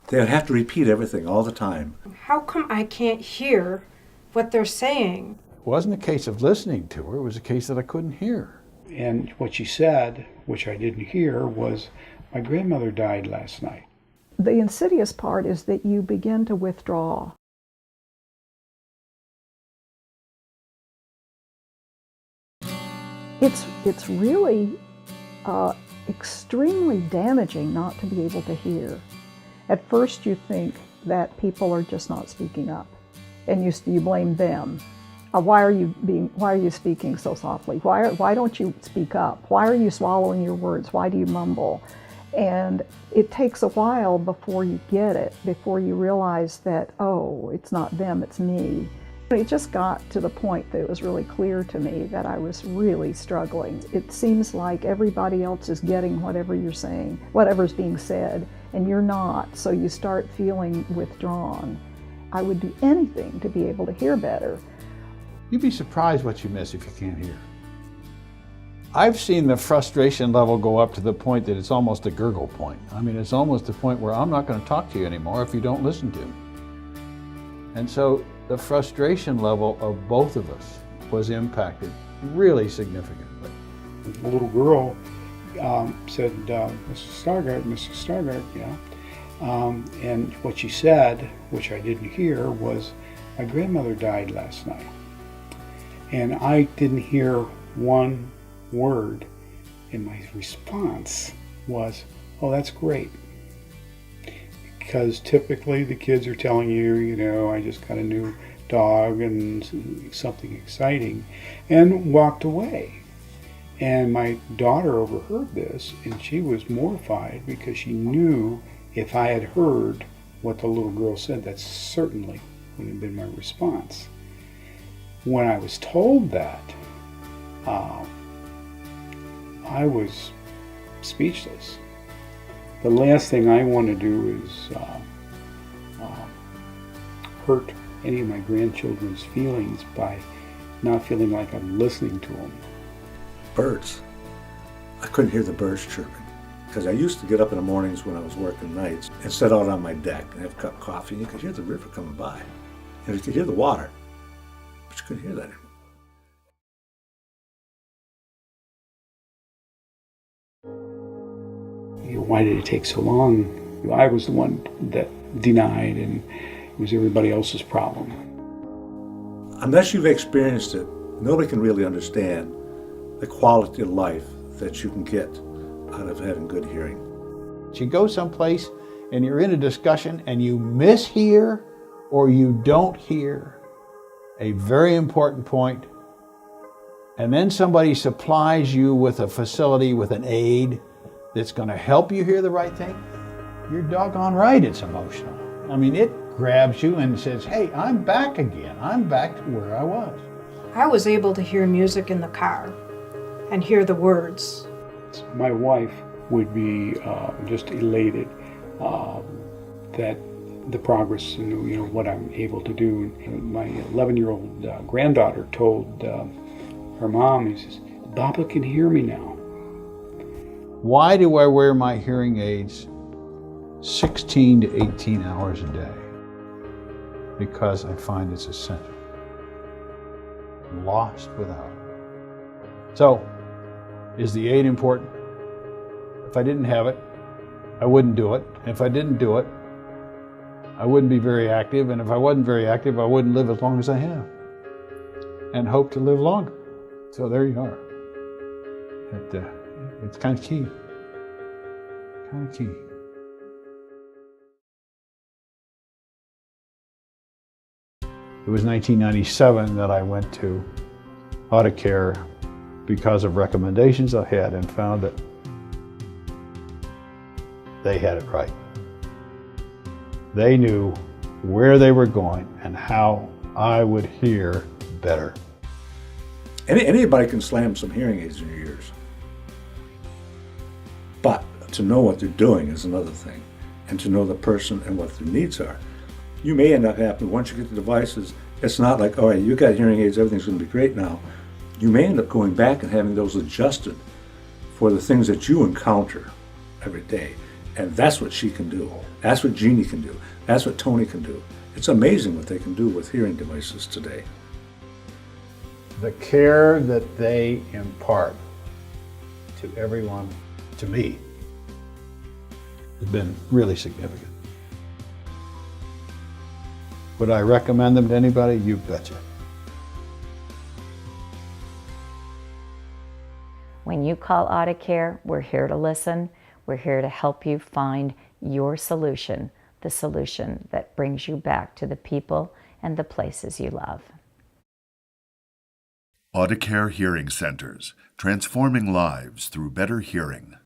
They would have to repeat everything all the time. How come I can't hear what they're saying? It wasn't a case of listening to her, it was a case that I couldn't hear. And what she said, which I didn't hear, was, "My grandmother died last night." The insidious part is that you begin to withdraw. It's really extremely damaging not to be able to hear. At first you think that people are just not speaking up, and you blame them. Why are you speaking so softly? Why don't you speak up? Why are you swallowing your words? Why do you mumble? And it takes a while before you get it, before you realize that, oh, it's not them, it's me. It just got to the point that it was really clear to me that I was really struggling. It seems like everybody else is getting whatever you're saying, whatever's being said, and you're not, so you start feeling withdrawn. I would do anything to be able to hear better. You'd be surprised what you miss if you can't hear. I've seen the frustration level go up to the point that it's almost a gurgle point. I mean, it's almost the point where I'm not going to talk to you anymore if you don't listen to me. And so the frustration level of both of us was impacted really significantly. The little girl said, Mrs. Stargard, yeah. And what she said, which I didn't hear, was, "My grandmother died last night." And I didn't hear one word, and my response was, "Oh, that's great." Because typically the kids are telling you, I just got a new dog and something exciting, and walked away. And my daughter overheard this, and she was mortified because she knew if I had heard what the little girl said, that certainly would have been my response. When I was told that, I was speechless. The last thing I want to do is hurt any of my grandchildren's feelings by not feeling like I'm listening to them. Birds. I couldn't hear the birds chirping because I used to get up in the mornings when I was working nights and sit out on my deck and have a cup of coffee, and you could hear the river coming by. And you could hear the water, but you couldn't hear that anymore. Why did it take so long? I was the one that denied, and it was everybody else's problem. Unless you've experienced it, nobody can really understand the quality of life that you can get out of having good hearing. You go someplace and you're in a discussion and you mishear or you don't hear a very important point, and then somebody supplies you with a facility, with an aid that's going to help you hear the right thing, you're doggone right it's emotional. I mean, it grabs you and says, hey, I'm back again. I'm back to where I was. I was able to hear music in the car and hear the words. My wife would be just elated that the progress and what I'm able to do. My 11-year-old granddaughter told her mom, he says, "Baba can hear me now." Why do I wear my hearing aids 16 to 18 hours a day? Because I find it's essential. I'm lost without it. So, is the aid important? If I didn't have it, I wouldn't do it. If I didn't do it, I wouldn't be very active. And if I wasn't very active, I wouldn't live as long as I have. And hope to live longer. So there you are. It's kind of key. Kind of key. It was 1997 that I went to Audicare because of recommendations I had, and found that they had it right. They knew where they were going and how I would hear better. Anybody can slam some hearing aids in your ears. But to know what they're doing is another thing, and to know the person and what their needs are. You may end up happening, once you get the devices, it's not like, all right, you got hearing aids, everything's going to be great now. You may end up going back and having those adjusted for the things that you encounter every day. And that's what she can do. That's what Jeannie can do. That's what Tony can do. It's amazing what they can do with hearing devices today. The care that they impart to everyone, to me, has been really significant. Would I recommend them to anybody? You betcha. When you call Audicare, we're here to listen. We're here to help you find your solution, the solution that brings you back to the people and the places you love. Audicare Hearing Centers, transforming lives through better hearing.